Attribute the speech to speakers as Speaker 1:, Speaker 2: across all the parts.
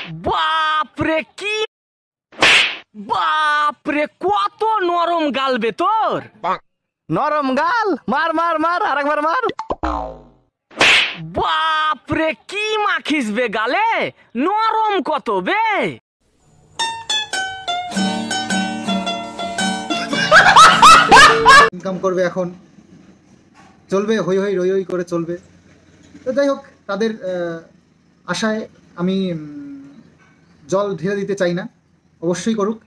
Speaker 1: বাপরে কি বাপরে কত নরম গাল বে তোর।
Speaker 2: নরম গাল, মার মার মার, আরেকবার মার।
Speaker 1: বাপরে কি মাখিস বে গালে, নরম কত বে।
Speaker 3: ইনকাম করবে এখন, চলবে হই হই রই রই করে চলবে। তো যাই হোক, তাদের আশায় আমি জল ঢেলে দিতে চাই না, অবশ্যই করুক।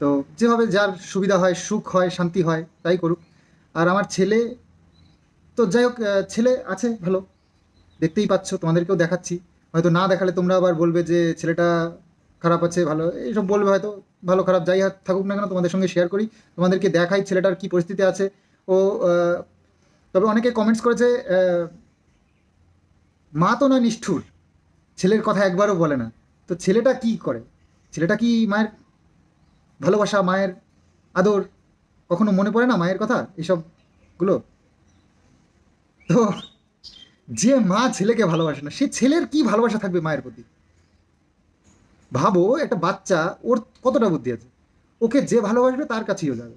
Speaker 3: তো যেভাবে যার সুবিধা হয়, সুখ হয়, শান্তি হয়, তাই করুক। আর আমার ছেলে তো যাই হোক, ছেলে আছে ভালো, দেখতেই পাচ্ছ, তোমাদেরকেও দেখাচ্ছি। হয়তো না দেখালে তোমরা আবার বলবে যে ছেলেটা খারাপ আছে, ভালো এইসব বলবে হয়তো। ভালো খারাপ যাই থাকুক না কেন, তোমাদের সঙ্গে শেয়ার করি, তোমাদেরকে দেখাই ছেলেটার কী পরিস্থিতি আছে। ও তবে অনেকে কমেন্টস করেছে, মা তো না নিষ্ঠুর, ছেলের কথা একবারও বলে না। তো ছেলেটা কি করে? ছেলেটা কি মায়ের ভালোবাসা, মায়ের আদর কখনো মনে পড়ে না, মায়ের কথা এইসবগুলো? তো যে মা ছেলেকে ভালোবাসে না, সে ছেলের কি ভালোবাসা থাকবে মায়ের প্রতি? ভাবো, একটা বাচ্চা, ওর কতটা বুদ্ধি আছে, ওকে যে ভালোবাসবে তার কাছেই যাবে।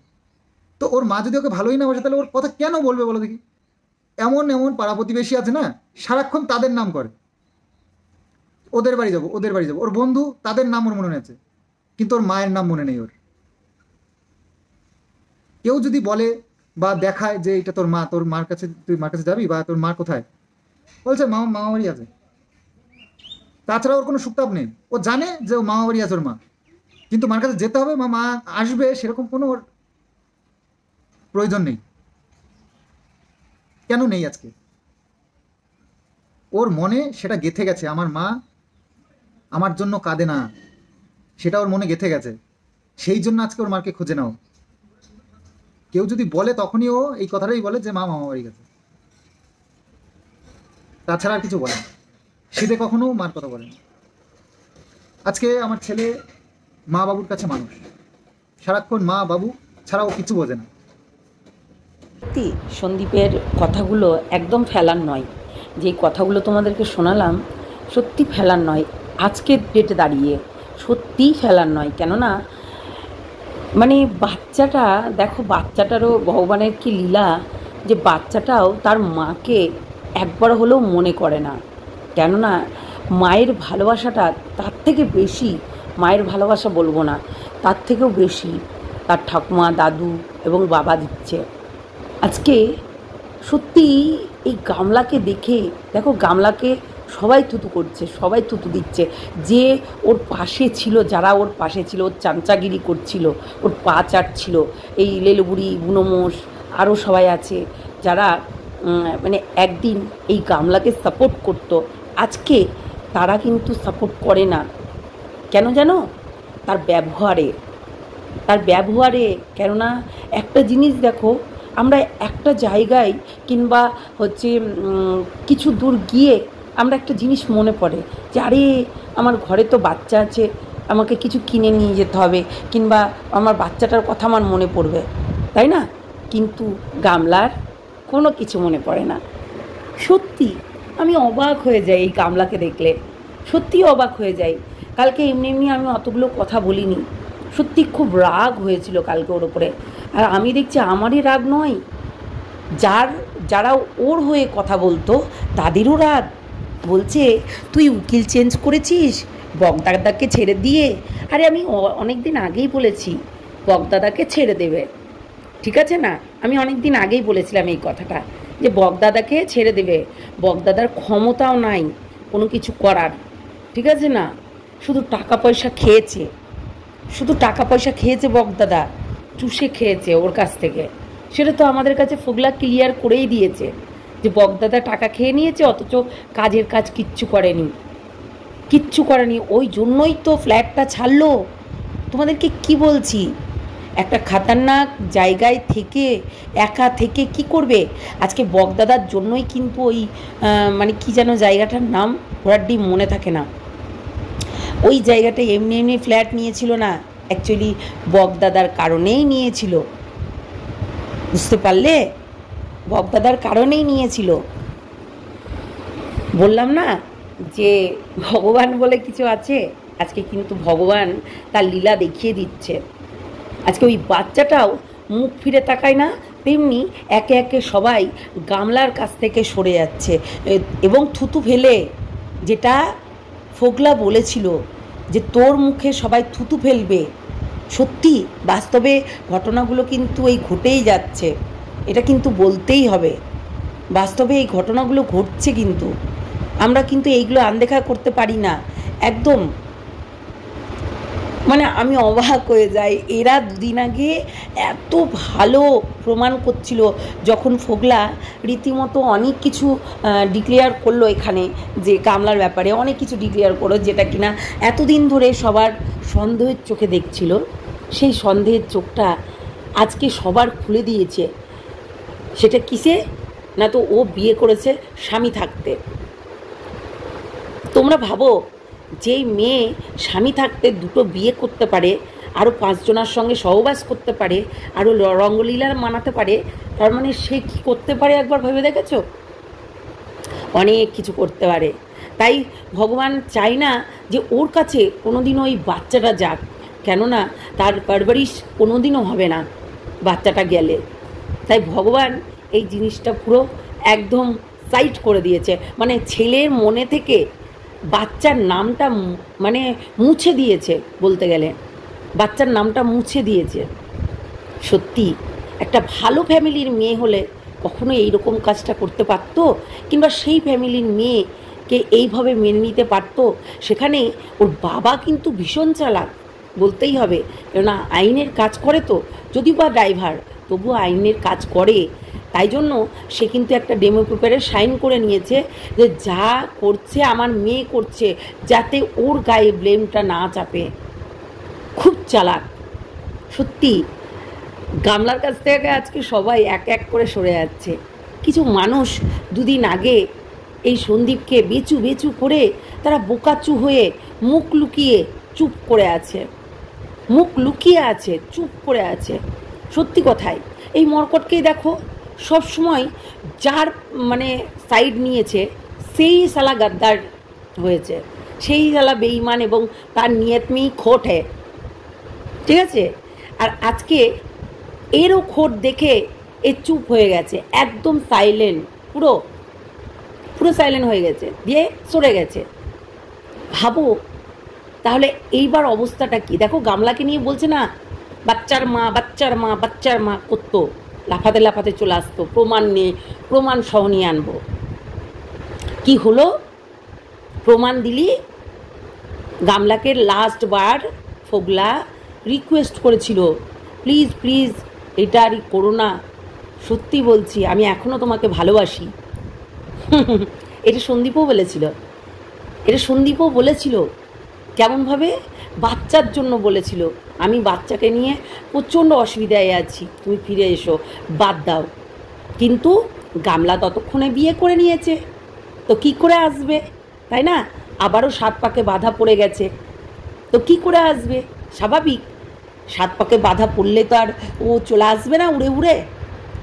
Speaker 3: তো ওর মা যদি ওকে ভালোই না বাসে, তাহলে ওর কথা কেন বলবে বলো দেখি? এমন এমন পাড়া প্রতিবেশী আছে না, সারাক্ষণ তাদের নাম করে, ওদের বাড়ি যাবো ওদের বাড়ি যাবো। ওর বন্ধু, তাদের নাম ওর মনে আছে, কিন্তু ওর মায়ের নাম মনে নেই ওর। কেউ যদি বলে বা দেখায় যে এটা তোর মা, তোর মার কাছে, তুই মার কাছে যাবি, বা তোর মা কোথায়, বলছে মামা মামা বাড়ি আছে। তাছাড়া ওর কোনো সুক্তাব নেই। ও জানে যে ও মামা বাড়ি আছে ওর মা, কিন্তু মার কাছে যেতে হবে, মা আসবে, সেরকম কোনো ওর প্রয়োজন নেই। কেন নেই আজকে? ওর মনে সেটা গেঁথে গেছে, আমার মা আমার জন্য কাঁদে না, সেটা ওর মনে গেঁথে গেছে। সেই জন্য আজকে ওর মাকে খুঁজে নাও। কেউ যদি বলে তখনই ও এই কথাটাই বলে যে মা মামা বাড়ি গেছে, তাছাড়া আর কিছু বলে না। শীতে কখনো মার কথা বলে না। আজকে আমার ছেলে মা বাবুর কাছে মানুষ, সারাক্ষণ মা বাবু ছাড়াও কিছু বোঝে না।
Speaker 4: সত্যি সন্দীপের কথাগুলো একদম ফেলার নয়। যে কথাগুলো তোমাদেরকে শোনালাম সত্যি ফেলার নয়, আজকের ডেটে দাঁড়িয়ে সত্যিই ফেলার নয়। কেননা মানে বাচ্চাটা দেখো, বাচ্চাটারও ভগবানের কি লীলা, যে বাচ্চাটাও তার মাকে একবার হলেও মনে করে না। কেননা মায়ের ভালোবাসাটা তার থেকে বেশি, মায়ের ভালোবাসা বলবো না, তার থেকেও বেশি তার ঠাকুমা, দাদু এবং বাবা দিচ্ছে। আজকে সত্যি এই গামলাকে দেখে দেখো, গামলাকে সবাই থুতু করছে, সবাই থুতু দিচ্ছে। যে ওর পাশে ছিল, যারা ওর পাশে ছিল, ওর চামচাগিরি করছিল, ওর পা চাটছিল, এই লেলুবুড়ি, বুনোমোষ, আরও সবাই আছে যারা মানে একদিন এই গামলাকে সাপোর্ট করতো, আজকে তারা কিন্তু সাপোর্ট করে না। কেন জানো? তার ব্যবহারে, তার ব্যবহারে। কেননা একটা জিনিস দেখো, আমরা একটা জায়গায় কিংবা হচ্ছে কিছু দূর গিয়ে আমরা একটা জিনিস মনে পড়ে যে আরে আমার ঘরে তো বাচ্চা আছে, আমাকে কিছু কিনে নিয়ে যেতে হবে, কিংবা আমার বাচ্চাটার কথা আমার মনে পড়বে, তাই না? কিন্তু গামলার কোনো কিছু মনে পড়ে না। সত্যি আমি অবাক হয়ে যাই এই গামলাকে দেখলে, সত্যি অবাক হয়ে যাই। কালকে এমনি এমনি আমি অতগুলো কথা বলিনি, সত্যি খুব রাগ হয়েছিল কালকে ওর ওপরে। আর আমি দেখছি আমারই রাগ নয়, যারা ওর হয়ে কথা বলতো তাদেরও রাগ। বলছে তুই উকিল চেঞ্জ করেছিস বগদাদাকে ছেড়ে দিয়ে। আরে আমি অনেক দিন আগেই বলেছি বগদাদাকে ছেড়ে দেবে, ঠিক আছে না? আমি অনেক দিন আগেই বলেছিলাম এই কথাটা, যে বগদাদাকে ছেড়ে দেবে। বগদাদার ক্ষমতাও নাই কোনো কিছু করার, ঠিক আছে না? শুধু টাকা পয়সা খেয়েছে, শুধু টাকা পয়সা খেয়েছে বগদাদা, চুষে খেয়েছে ওর কাছ থেকে। সেটা তো আমাদের কাছে ফুগলা ক্লিয়ার করেই দিয়েছে যে বগদাদা টাকা খেয়ে নিয়েছে, অথচ কাজের কাজ কিচ্ছু করেনি, কিচ্ছু করেনি। ওই জন্যই তো ফ্ল্যাটটা ছাড়লো। তোমাদেরকে কি বলছি, একটা খাতারনাক জায়গায় থেকে একা থেকে কি করবে? আজকে বগদাদার জন্যই কিন্তু ওই মানে কি যেন জায়গাটার নাম, ঘোড়ার ডিম মনে থাকে না, ওই জায়গাটা এমনি এমনি ফ্ল্যাট নিয়েছিল না, অ্যাকচুয়ালি বগদাদার কারণেই নিয়েছিল, বুঝতে পারলে? বগদাদার কারণেই নিয়েছিল। বললাম না যে ভগবান বলে কিছু আছে। আজকে কিন্তু ভগবান তার লীলা দেখিয়ে দিচ্ছে। আজকে ওই বাচ্চাটাও মুখ ফিরে তাকায় না, তেমনি একে একে সবাই গামলার কাছ থেকে সরে যাচ্ছে এবং থুতু ফেলে, যেটা ফোগলা বলেছিল যে তোর মুখে সবাই থুতু ফেলবে, সত্যি বাস্তবে ঘটনাগুলো কিন্তু এই ঘটেই যাচ্ছে। এটা কিন্তু বলতেই হবে, বাস্তবে এই ঘটনাগুলো ঘটছে। কিন্তু আমরা কিন্তু এইগুলো আনদেখা করতে পারি না একদম। মানে আমি অবাক হয়ে যাই, এরা দুদিন আগে এত ভালো প্রমাণ করছিল, যখন ফোগলা রীতিমতো অনেক কিছু ডিক্লেয়ার করলো এখানে, যে গামলার ব্যাপারে অনেক কিছু ডিক্লেয়ার করলো, যেটা কিনা এতদিন ধরে সবার সন্দেহের চোখে দেখছিল, সেই সন্দেহের চোখটা আজকে সবার খুলে দিয়েছে। সেটা কিসে না, তো ও বিয়ে করেছে স্বামী থাকতে। তোমরা ভাবো, যেই মেয়ে স্বামী থাকতে দুটো বিয়ে করতে পারে, আরও 5 জনের সঙ্গে সহবাস করতে পারে, আরও রঙ্গলীলা মানাতে পারে, তার মানে সে কী করতে পারে একবার ভেবে দেখেছো? অনেক কিছু করতে পারে। তাই ভগবান চায় না যে ওর কাছে কোনোদিনও ওই বাচ্চাটা যাক, কেননা তার পারবারিশ কোনোদিনও হবে না বাচ্চাটা গেলে। তাই ভগবান এই জিনিসটা পুরো একদম সাইড করে দিয়েছে, মানে ছেলের মনে থেকে বাচ্চার নামটা মানে মুছে দিয়েছে, বলতে গেলে বাচ্চার নামটা মুছে দিয়েছে। সত্যি একটা ভালো ফ্যামিলির মেয়ে হলে কখনো এইরকম কাজটা করতে পারতো, কিংবা সেই ফ্যামিলির মেয়েকে এইভাবে মেনে নিতে পারতো। সেখানে ওর বাবা কিন্তু ভীষণ চালাক, বলতেই হবে, কেননা আইনের কাজ করে তো, যদিও বা ড্রাইভার, তবুও আইনের কাজ করে। তাই জন্য সে কিন্তু একটা ডেমো পেপারে সাইন করে নিয়েছে যে যা করছে আমার মেয়ে করছে, যাতে ওর গায়ে ব্লেমটা না চাপে। খুব চালাক সত্যি। গামলার কাছ থেকে আজকে সবাই এক এক করে সরে যাচ্ছে। কিছু মানুষ দুদিন আগে এই সন্দীপকে বেচু বেচু করে তারা বোকাচু হয়ে মুখ লুকিয়ে চুপ করে আছে, মুখ লুকিয়ে আছে, চুপ করে আছে। সত্যি কথাই, এই মর্কটকেই দেখো, সব সময় যার মানে সাইড নিয়েছে সেই শালা গাদ্দার হয়েছে, সেই শালা বেঈমান, এবং তার নিয়ত মেই খোট है, ঠিক আছে। আর আজকে এরও খোট দেখে এ চুপ হয়ে গেছে, একদম সাইলেন্ট, পুরো পুরো সাইলেন্ট হয়ে গেছে, দিয়ে সরে গেছে। ভাবো তাহলে এইবার অবস্থাটা কি? দেখো গামলাকে নিয়ে বলছে না, বাচ্চার মা বাচ্চার মা বাচ্চার মা করতো, লাফাতে লাফাতে চলে আসতো, প্রমাণ নিয়ে, প্রমাণ সহ নিয়ে আনবো। কি হলো? প্রমাণ দিলি? গামলাকে লাস্ট বার ফোগলা রিকোয়েস্ট করেছিল, প্লিজ প্লিজ এটা আর করো না, সত্যি বলছি আমি এখনও তোমাকে ভালোবাসি। এটা সন্দীপও বলেছিল, এটা সন্দীপও বলেছিল। কেমনভাবে? বাচ্চার জন্য বলেছিল, আমি বাচ্চাকে নিয়ে প্রচণ্ড অসুবিধায় আছি, তুমি ফিরে এসো, বাদ দাও। কিন্তু গামলা ততক্ষণে বিয়ে করে নিয়েছে, তো কি করে আসবে, তাই না? আবারও 7 পাকে বাধা পড়ে গেছে, তো কি করে আসবে? স্বাভাবিক, 7 পাকে বাধা পড়লে তো আর ও চলে আসবে না উড়ে উড়ে,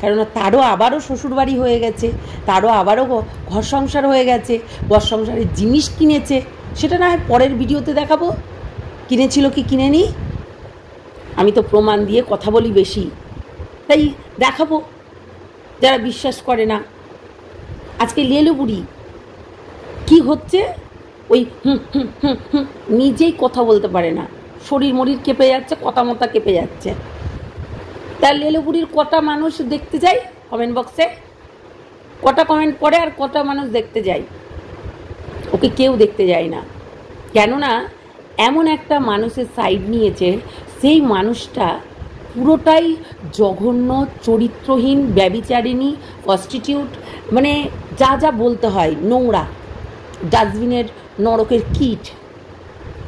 Speaker 4: কেননা তারও আবারও শ্বশুরবাড়ি হয়ে গেছে, তারও আবারও ঘর সংসার হয়ে গেছে, ঘর সংসারের জিনিস কিনেছে। সেটা না হয় পরের ভিডিওতে দেখাবো, কিনেছিল কি কিনেনি। আমি তো প্রমাণ দিয়ে কথা বলি বেশি, তাই দেখাবো, যারা বিশ্বাস করে না। আজকে লেলু বুড়ি কি হচ্ছে, ওই নিজেই কথা বলতে পারে না, শরীর মরির কেঁপে যাচ্ছে, কথা মতা কেঁপে যাচ্ছে। তার লেলু বুড়ির কটা মানুষ দেখতে যায় কমেন্ট বক্সে, কটা কমেন্ট পড়ে আর কটা মানুষ দেখতে যায়? ওকে কেউ দেখতে যায় না, কেননা এমন একটা মানুষের সাইড নিয়েছে, সেই মানুষটা পুরোটাই জঘন্য, চরিত্রহীন, ব্যভিচারিণী, প্রস্টিটিউট, মানে যা যা বলতে হয়, নোংরা, ডাস্টবিনের নরকের কীট,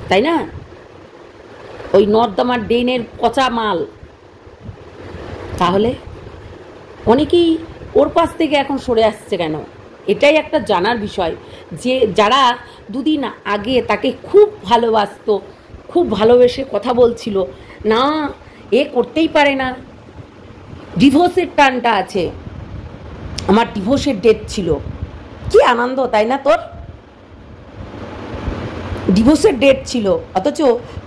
Speaker 4: তাই না? ওই নর্দমার ড্রেনের পচা মাল। তাহলে অনেকেই ওর পাশ থেকে এখন সরে আসছে কেন? এটাই একটা জানার বিষয়, যে যারা দুদিন আগে তাকে খুব ভালোবাসতো, খুব ভালোবেসে কথা বলছিল, না এ করতেই পারে না, ডিভোর্সের টানটা আছে, আমার ডিভোর্সের ডেট ছিল, কি আনন্দ, তাই না তোর? ডিভোর্সের ডেট ছিল, অথচ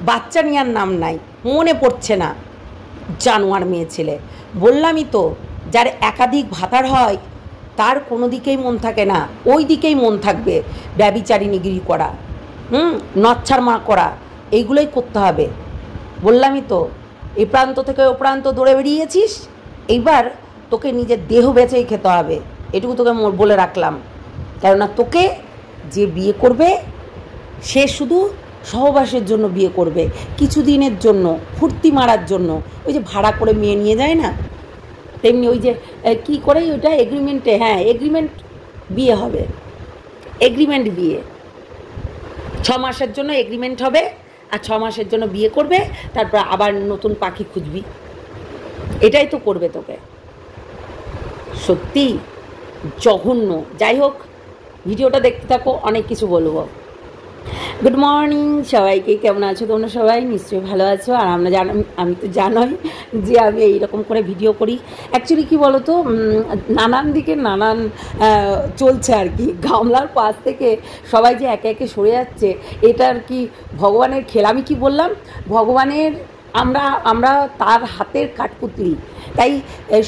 Speaker 4: বাচ্চা নেওয়ার নাম নাই, মনে পড়ছে না। জানোয়ার মেয়ে ছেলে। বললামই তো, যার একাধিক ভাতার হয় তার কোনো দিকেই মন থাকে না, ওই দিকেই মন থাকবে। ব্যভিচারিণীগিরি করা, নচ্ছার মা করা, এইগুলোই করতে হবে। বললামই তো, এ প্রান্ত থেকে ও প্রান্ত দৌড়ে বেরিয়েছিস, এইবার তোকে নিজের দেহ বেচেই খেতে হবে। এটুকু তোকে বলে রাখলাম। কেননা তোকে যে বিয়ে করবে সে শুধু সহবাসের জন্য বিয়ে করবে, কিছুদিনের জন্য, ফুর্তি মারার জন্য। ওই যে ভাড়া করে মেয়ে নিয়ে যায় না, তেমনি ওই যে কী করে ওইটা এগ্রিমেন্টে, হ্যাঁ এগ্রিমেন্ট বিয়ে হবে, এগ্রিমেন্ট বিয়ে। 6 মাসের জন্য এগ্রিমেন্ট হবে, আর 6 মাসের জন্য বিয়ে করবে, তারপর আবার নতুন পাখি খুঁজবি। এটাই তো করবে তোকে। সত্যি জঘন্য। যাই হোক, ভিডিওটা দেখতে থাকো, অনেক কিছু বলবো। গুড মর্নিং সবাইকে, কেমন আছো তোমরা? সবাই নিশ্চয়ই ভালো আছো। আর আমি তো জানোই যে আমি এইরকম করে ভিডিও করি। অ্যাকচুয়ালি কী বলো তো, নানান দিকে নানান চলছে আর কি। গামলার পাশ থেকে সবাই যে একে একে সরে যাচ্ছে, এটা আর কি ভগবানের খেলা। আমি কি বললাম, ভগবানের আমরা তার হাতের কাঠপুতলি। তাই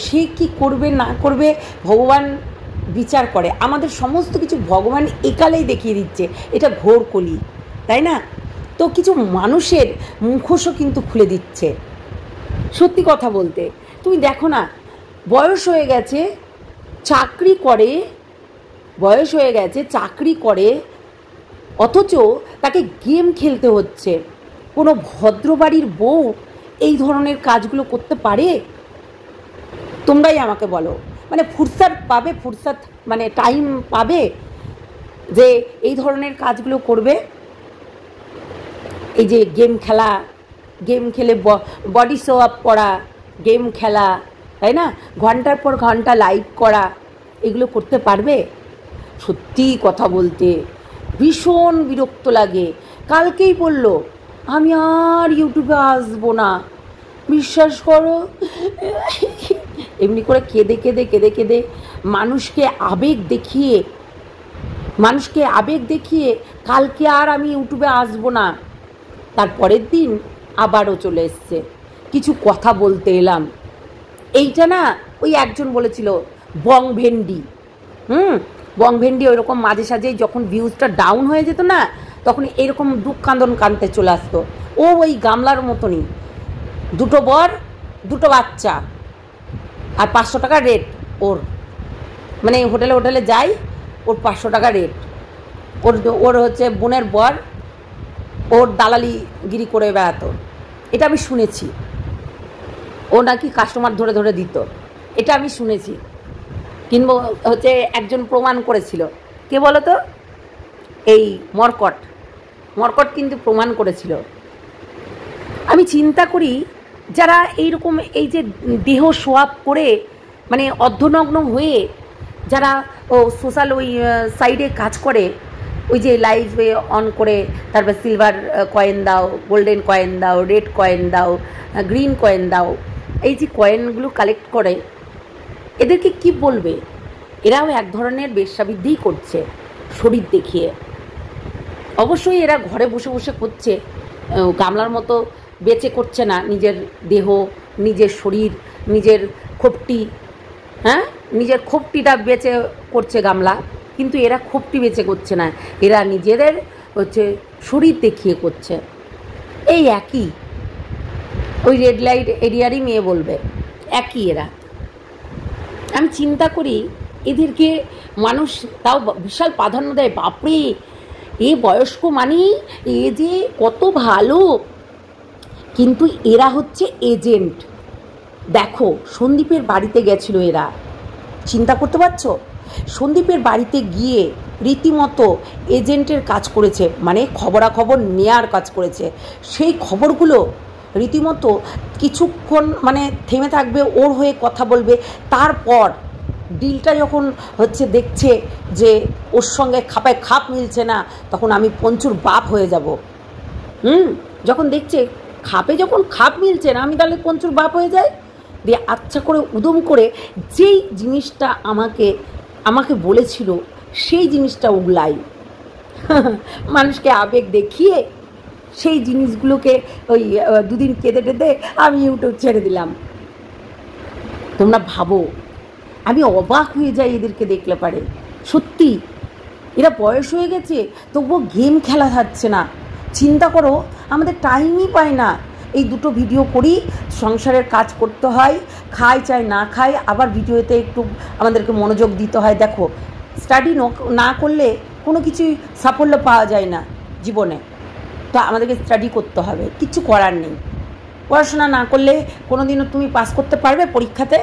Speaker 4: সে কি করবে না করবে ভগবান বিচার করে। আমাদের সমস্ত কিছু ভগবান একালেই দেখিয়ে দিচ্ছে। এটা ঘোর কলি, তাই না? তো কিছু মানুষের মুখোশও কিন্তু খুলে দিচ্ছে। সত্যি কথা বলতে, তুমি দেখো না, বয়স হয়ে গেছে, চাকরি করে, অথচ তাকে গেম খেলতে হচ্ছে। কোনো ভদ্রবাড়ির বউ এই ধরনের কাজগুলো করতে পারে? তোমরাই আমাকে বলো। মানে ফুরসাদ মানে টাইম পাবে যে এই ধরনের কাজগুলো করবে? এই যে গেম খেলে বডি শো আপ করা, গেম খেলা, তাই না, ঘন্টার পর ঘন্টা লাইভ করা, এগুলো করতে পারবে? সত্যি কথা বলতে ভীষণ বিরক্ত লাগে। কালকেই বলল আমি আর ইউটিউবে আসবো না, বিশ্বাস করো। এমনি করে কেঁদে মানুষকে আবেগ দেখিয়ে কালকে আর আমি ইউটিউবে আসবো না। তারপরের দিন আবারও চলে এসছে, কিছু কথা বলতে এলাম। এইটা না, ওই একজন বলেছিল বং ভেন্ডি ওইরকম মাঝে সাঝেই যখন ভিউজটা ডাউন হয়ে যেত না, তখন এরকম দুঃখ কান্দন কানতে চলে আসতো। ও ওই গামলার মতনই, 2 বর 2 বাচ্চা, আর 500 টাকা রেট ওর। মানে হোটেলে যাই, ওর 500 টাকা রেট। ওর হচ্ছে বোনের বর, ওর দালালিগিরি করে বেড়াতো। এটা আমি শুনেছি। ও নাকি কাস্টমার ধরে দিত, এটা আমি শুনেছি। কিংবা হচ্ছে একজন প্রমাণ করেছিল, কে বলো তো, এই মরকট কিন্তু প্রমাণ করেছিল। আমি চিন্তা করি, যারা এইরকম এই যে দেহ সোয়াপ করে, মানে অর্ধনগ্ন হয়ে যারা সোশ্যাল ওই সাইডে কাজ করে, ওই যে লাইভে অন করে তারপর সিলভার কয়েন দাও, গোল্ডেন কয়েন দাও, রেড কয়েন দাও, গ্রিন কয়েন দাও, এই যে কয়েনগুলো কালেক্ট করে, এদেরকে কি বলবে? এরাও এক ধরনের বেশ্যাবৃদ্ধিই করছে শরীর দেখিয়ে। অবশ্যই এরা ঘরে বসে করছে, গামলার মতো বেচে করছে না নিজের দেহ, নিজের শরীর, নিজের নিজের খোপটিটা বেচে করছে গামলা। কিন্তু এরা খোপটি বেচে করছে না, এরা নিজেদের হচ্ছে শরীর দেখিয়ে করছে। এই একই, ওই রেড লাইট এরিয়ারই মেয়ে বলবে, একই এরা। আমি চিন্তা করি, এদেরকে মানুষ তাও বিশাল প্রাধান্য দেয়। বাপরে, এ বয়স্ক মানে এ যে কত ভালো, কিন্তু এরা হচ্ছে এজেন্ট। দেখো, সন্দীপের বাড়িতে গেছিল এরা, চিন্তা করতে পারছো? সন্দীপের বাড়িতে গিয়ে রীতিমতো এজেন্টের কাজ করেছে, মানে খবরাখবর নেয়ার কাজ করেছে। সেই খবরগুলো রীতিমতো কিছুক্ষণ মানে থেমে থাকবে, ওর হয়ে কথা বলবে। তারপর ডিলটা যখন হচ্ছে দেখছে যে ওর সঙ্গে খাপ মিলছে না, তখন আমি পঞ্চুর বাপ হয়ে যাব। যখন দেখছে যখন খাপ মিলছে না, আমি তাহলে পঞ্চুর বাপ হয়ে যাই। দিয়ে আচ্ছা করে উদম করে যেই জিনিসটা আমাকে বলেছিল সেই জিনিসটা উগলাই। মানুষকে আবেগ দেখিয়ে সেই জিনিসগুলোকে ওই দুদিন কেঁদে টেঁদে আমি ইউটিউব ছেড়ে দিলাম। তোমরা ভাবো, আমি অবাক হয়ে যাই এদেরকে দেখলে পারে। সত্যি এরা বয়স হয়ে গেছে তবুও গেম খেলা থাকছে না। চিন্তা করো, আমাদের টাইমই পায় না। এই দুটো ভিডিও করি, সংসারের কাজ করতে হয়, খাই চাই না খাই, আবার ভিডিওতে একটু আমাদেরকে মনোযোগ দিতে হয়। দেখো, স্টাডি না করলে কোনো কিছুই সাফল্য পাওয়া যায় না জীবনে। তো আমাদেরকে স্টাডি করতে হবে, কিচ্ছু করার নেই। পড়াশোনা না করলে কোনো দিনও তুমি পাস করতে পারবে পরীক্ষাতে?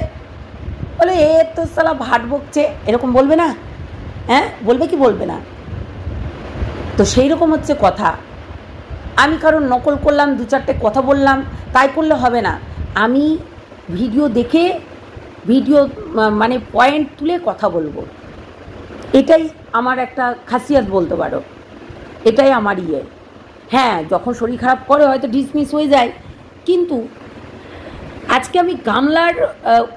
Speaker 4: বলে এ তো সালা ভাট বকছে, এরকম বলবে না? হ্যাঁ, বলবে কি বলবে না? তো সেই রকম হচ্ছে কথা। আমি কারণ নকল করলাম, দু চারটে কথা বললাম, তাই করলে হবে না। আমি ভিডিও দেখে ভিডিও মানে পয়েন্ট তুলে কথা বলবো, এটাই আমার একটা খাসিয়াত বলতে পারো, এটাই আমার ইয়ে। হ্যাঁ, যখন শরীর খারাপ করে হয়তো ডিসমিস হয়ে যায়, কিন্তু আজকে আমি গামলার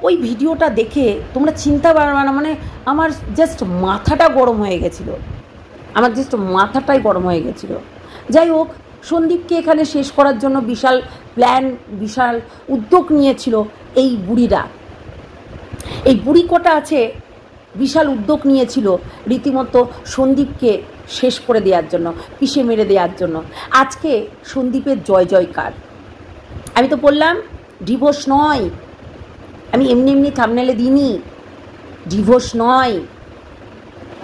Speaker 4: ওই ভিডিওটা দেখে তোমরা চিন্তা পারবে না, মানে আমার জাস্ট মাথাটা গরম হয়ে গেছিলো, আমার জাস্ট মাথাটাই গরম হয়ে গেছিলো। যাই হোক, সন্দীপকে এখানে শেষ করার জন্য বিশাল প্ল্যান, বিশাল উদ্যোগ নিয়েছিল এই বুড়িরা। এই বুড়ি কটা আছে, বিশাল উদ্যোগ নিয়েছিল রীতিমতো সন্দীপকে শেষ করে দেওয়ার জন্য, পিষে মেরে দেওয়ার জন্য। আজকে সন্দীপের জয় জয়কার। আমি তো বললাম ডিভোর্স নয়, আমি এমনি এমনি থাম্বনেলে দিইনি, ডিভোর্স নয়,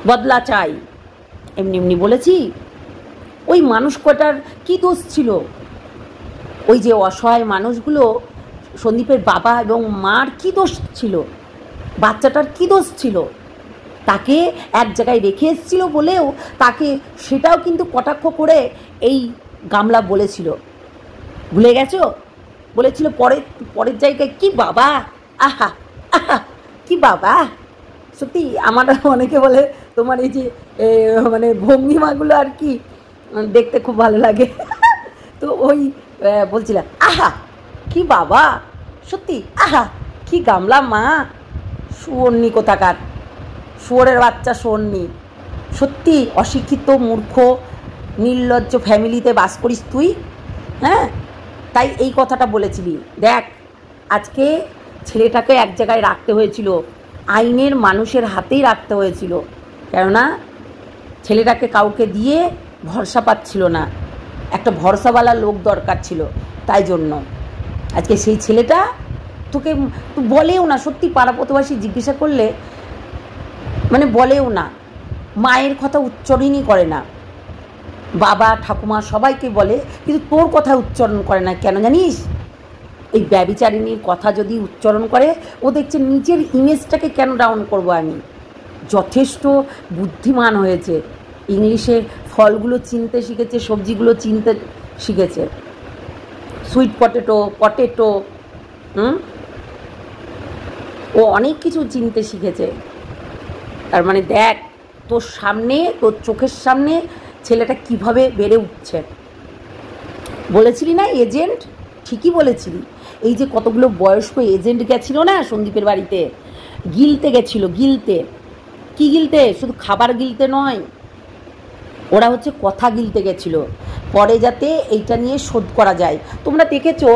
Speaker 4: বদলা চাই, এমনি এমনি বলেছি। ওই মানুষ কটার কী দোষ ছিল? ওই যে অসহায় মানুষগুলো, সন্দীপের বাবা এবং মার কী দোষ ছিল? বাচ্চাটার কী দোষ ছিল? তাকে এক জায়গায় রেখে এসেছিল বলেও তাকে সেটাও কিন্তু কটাক্ষ করে এই গামলা বলেছিল। ভুলে গেছো? বলেছিল পরের জায়গায় কি বাবা, আহা আহা কি বাবা। সত্যি আমার অনেকে বলে তোমার এই যে মানে ভঙ্গিমাগুলো আর কি দেখতে খুব ভালো লাগে। তো ওই বলছিলাম আহা কি বাবা, সত্যি আহা কি গামলা মা। শুয়োরনি কোথাকার, শুয়োরের বাচ্চা শুয়োরনি। সত্যি অশিক্ষিত মূর্খ নির্লজ্জ ফ্যামিলিতে বাস করিস তুই। হ্যাঁ, তাই এই কথাটা বলেছিলি। দেখ, আজকে ছেলেটাকে এক জায়গায় রাখতে হয়েছিল, আইনের মানুষের হাতেই রাখতে হয়েছিল, কেননা ছেলেটাকে কাউকে দিয়ে ভরসা পাচ্ছিল না, একটা ভরসাওয়ালা লোক দরকার ছিল। তাই জন্য আজকে সেই ছেলেটা তোকে বলেও না, সত্যি পাড়া প্রতিবেশী জিজ্ঞাসা করলে মানে বলেও না, মায়ের কথা উচ্চারণই করে না, বাবা ঠাকুমা সবাইকে বলে, কিন্তু তোর কথা উচ্চারণ করে না। কেন জানিস? এই ব্যভিচারিণীর কথা যদি উচ্চারণ করে, ও দেখছে নিজের ইমেজটাকে কেন ডাউন করব আমি। যথেষ্ট বুদ্ধিমান হয়েছে, ইংলিশে ফলগুলো চিনতে শিখেছে, সবজিগুলো চিনতে শিখেছে, সুইট পটেটো ও অনেক কিছু চিনতে শিখেছে। তার মানে দেখ, তোর সামনে, তোর চোখের সামনে ছেলেটা কিভাবে বেড়ে উঠছে। বলেছিলি না এজেন্ট, ঠিকই বলেছিলি। এই যে কতগুলো বয়স্ক এজেন্ট গেছিল না সন্দীপের বাড়িতে, গিলতে গেছিল, গিলতে। কি গিলতে? শুধু খাবার গিলতে নয়, ওরা হচ্ছে কথা গিলতে গেছিল, পরে যাতে এইটা নিয়ে শোধ করা যায়। তোমরা দেখেছো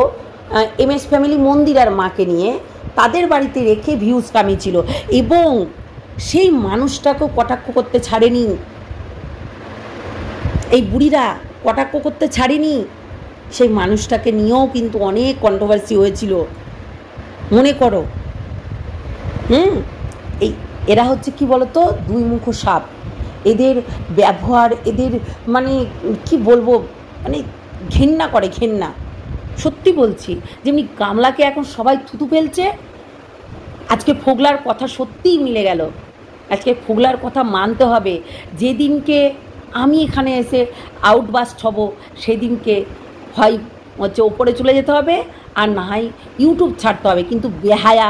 Speaker 4: MS ফ্যামিলি মন্দিরার মাকে নিয়ে তাদের বাড়িতে রেখে ভিউজ কামিয়েছিল, এবং সেই মানুষটাকেও কটাক্ষ করতে ছাড়েনি। এই বুড়িরা কটাক্ষ করতে ছাড়েনি, সেই মানুষটাকে নিয়েও কিন্তু অনেক কন্ট্রোভার্সি হয়েছিল, মনে করো। এরা হচ্ছে কি বলতো, দুই মুখ সাপ। এদের ব্যবহার, এদের মানে কি বলবো, মানে ঘেন্না করে, ঘেন্না। সত্যি বলছি, যেমনি গামলাকে এখন সবাই থুতু ফেলছে, আজকে ফোগলার কথা সত্যিই মিলে গেল। আজকে ফোগলার কথা মানতে হবে। যেদিনকে আমি এখানে এসে আউটবাস্ট হব, সেদিনকে হয় হচ্ছে ওপরে চলে যেতে হবে, আর না হয় ইউটিউব ছাড়তে হবে। কিন্তু বেহায়া,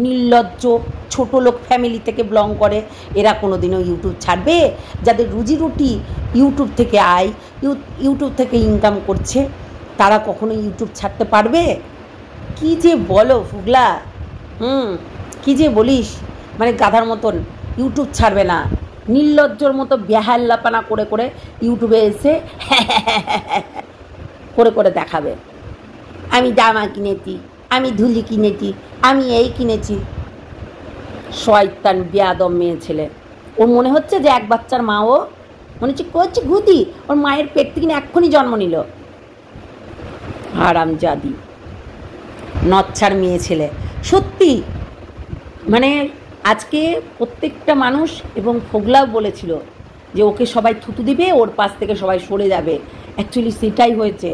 Speaker 4: নির্লজ্জ, ছোটো লোক ফ্যামিলি থেকে বিলং করে, এরা কোনো দিনও ইউটিউব ছাড়বে? যাদের রুজি রুটি ইউটিউব থেকে আয়, ইউটিউব থেকে ইনকাম করছে, তারা কখনো ইউটিউব ছাড়তে পারবে? কি যে বলো ফুগলা, কি যে বলিস, মানে গাধার মতন। ইউটিউব ছাড়বে না, নির্লজ্জর মতো বেহাল্লাপানা করে করে ইউটিউবে এসে করে করে দেখাবে, আমি জামা কিনেছি, আমি ধুলি কিনেছি, আমি এই কিনেছি। শয়তান বেয়াদব মেয়ে ছেলে। ওর মনে হচ্ছে যে এক বাচ্চার মা, ও মনে হচ্ছে করছে গুদি, ওর মায়ের পেট থেকে এক্ষুনি জন্ম নিল। হারামজাদি নচ্ছার মেয়ে ছেলে। সত্যি মানে আজকে প্রত্যেকটা মানুষ এবং ফোগলাও বলেছিল যে ওকে সবাই থুতু দিবে, ওর পাশ থেকে সবাই সরে যাবে। অ্যাকচুয়ালি সেটাই হয়েছে,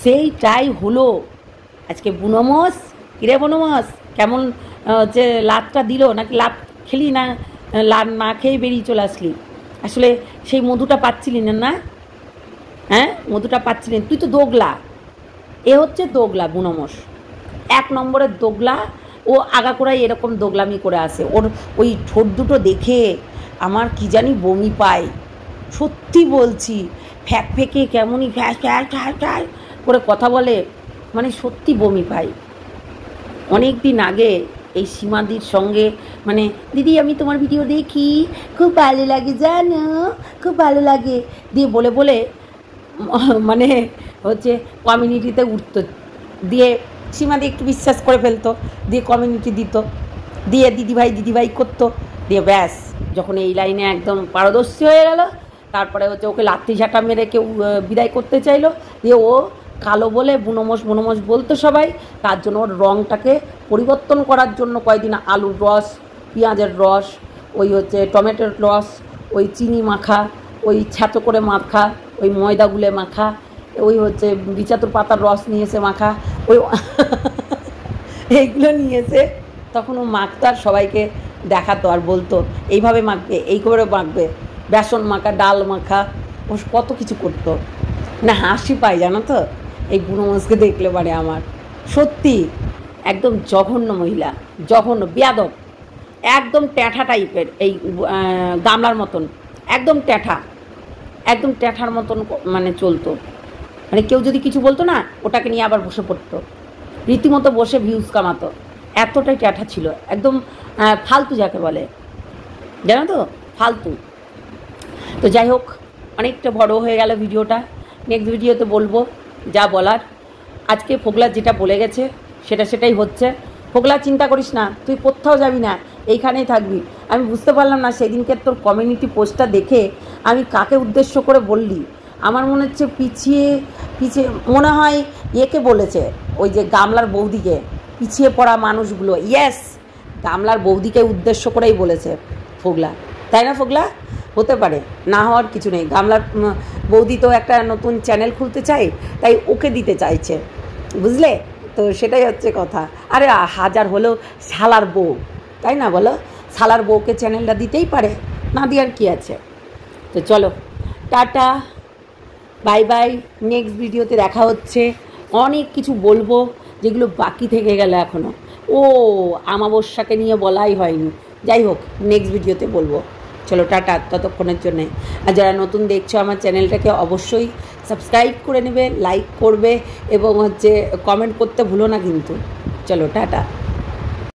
Speaker 4: সেইটাই হলো। আজকে বুনমস, কিরে বুনমস, কেমন যে লাতটা দিল, নাকি লাত খেলি না, লাত না খেয়ে বেরিয়ে চলে আসলি? আসলে সেই মধুটা পাচ্ছিলি না, না? হ্যাঁ, মধুটা পাচ্ছিলেন। তুই তো দোগলা, এ হচ্ছে দোগলা বুনমস, 1 নম্বরের দোগলা। ও আগাগোড়াই এরকম দোগলামি করে আসে। ওর ওই ঠোঁট দুটো দেখে আমার কি জানি বমি পায়, সত্যি বলছি। ফ্যাক ফেঁকে কেমনই ফ্যাস ফ্যাস ফ্যাস ফ্যাস করে কথা বলে, মানে সত্যি বমি পায়। অনেক দিন আগে এই সীমাদির সঙ্গে মানে, দিদি আমি তোমার ভিডিও দেখি, খুব ভালো লাগে জানো, খুব ভালো লাগে দিয়ে বলে বলে মানে হচ্ছে কমিউনিটিতে উঠতো, দিয়ে সীমাদি একটু বিশ্বাস করে ফেলতো, দিয়ে কমিউনিটি দিত, দিয়ে দিদিভাই করতো, দিয়ে ব্যাস যখন এই লাইনে একদম পারদর্শী হয়ে গেল, তারপরে হচ্ছে ওকে লাথি ঝাঁটা মেরে কেউ বিদায় করতে চাইলো, দিয়ে ও কালো বলে বুনমস বলতো সবাই। তার জন্য ওর রঙটাকে পরিবর্তন করার জন্য কয়েকদিন আলুর রস, পেঁয়াজের রস, ওই হচ্ছে টমেটোর রস, ওই চিনি মাখা, ওই ছ্যাঁচো করে মাখা, ওই ময়দা গুলে মাখা, ওই হচ্ছে বিচাতুর পাতার রস নিয়েছে মাখা, ওই এইগুলো নিয়েছে। তখন ও মাখতো আর সবাইকে দেখাতো আর বলতো এইভাবে মাখবে, এই করে মাখবে, বেসন মাখা, ডাল মাখা, ও কত কিছু করতো। না হাসি পায় জানো তো এই বুনমসকে দেখলে পারে আমার। সত্যি একদম জঘন্য মহিলা, জঘন্য বেয়াদব, একদম ট্যাঠা টাইপের, এই গামলার মতন, একদম ট্যাঠার মতন মানে চলতো। মানে কেউ যদি কিছু বলতো না, ওটাকে নিয়ে আবার বসে পড়তো, রীতিমতো বসে ভিউজ কামাতো, এতটাই ট্যাঠা ছিল। একদম ফালতু যাকে বলে, জানো তো, ফালতু। তো যাই হোক, অনেকটা বড় হয়ে গেল ভিডিওটা। নেক্সট ভিডিওতে বলবো যা বলার। আজকে ফোগলা যেটা বলে গেছে সেটাই হচ্ছে। ফোগলা চিন্তা করিস না, তুই কোথাও যাবি না, এইখানেই থাকবি। আমি বুঝতে পারলাম না সেদিনকে তোর কমিউনিটি পোস্টটা দেখে আমি কাকে উদ্দেশ্য করে বললি। আমার মনে হচ্ছে পিছিয়ে মনে হয় একে বলেছে, ওই যে গামলার বৌদিকে, পিছিয়ে পড়া মানুষগুলো। ইয়েস, গামলার বৌদিকে উদ্দেশ্য করেই বলেছে ফোগলা, তাই না ফোগলা? হতে পারে, না হওয়ার কিছু নেই। গামলার বৌদি তো একটা নতুন চ্যানেল খুলতে চায়, তাই ওকে দিতে চাইছে, বুঝলে তো, সেটাই হচ্ছে কথা। আরে হাজার হলেও শালার বউ, তাই না বলো? শালার বউকে চ্যানেলটা দিতেই পারে, না দেওয়ার কী আছে? তো চলো, টাটা, বাই বাই। নেক্সট ভিডিওতে দেখা হচ্ছে। অনেক কিছু বলবো যেগুলো বাকি থেকে গেল এখনও। ও আমাবস্যাকে নিয়ে বলাই হয়নি, যাই হোক নেক্সট ভিডিওতে বলবো। চলো টাটা ততক্ষণের জন্যে। আর যারা নতুন দেখছো আমার চ্যানেলটাকে অবশ্যই সাবস্ক্রাইব করে নেবে, লাইক করবে এবং হচ্ছে কমেন্ট করতে ভুলো না কিন্তু। চলো টাটা।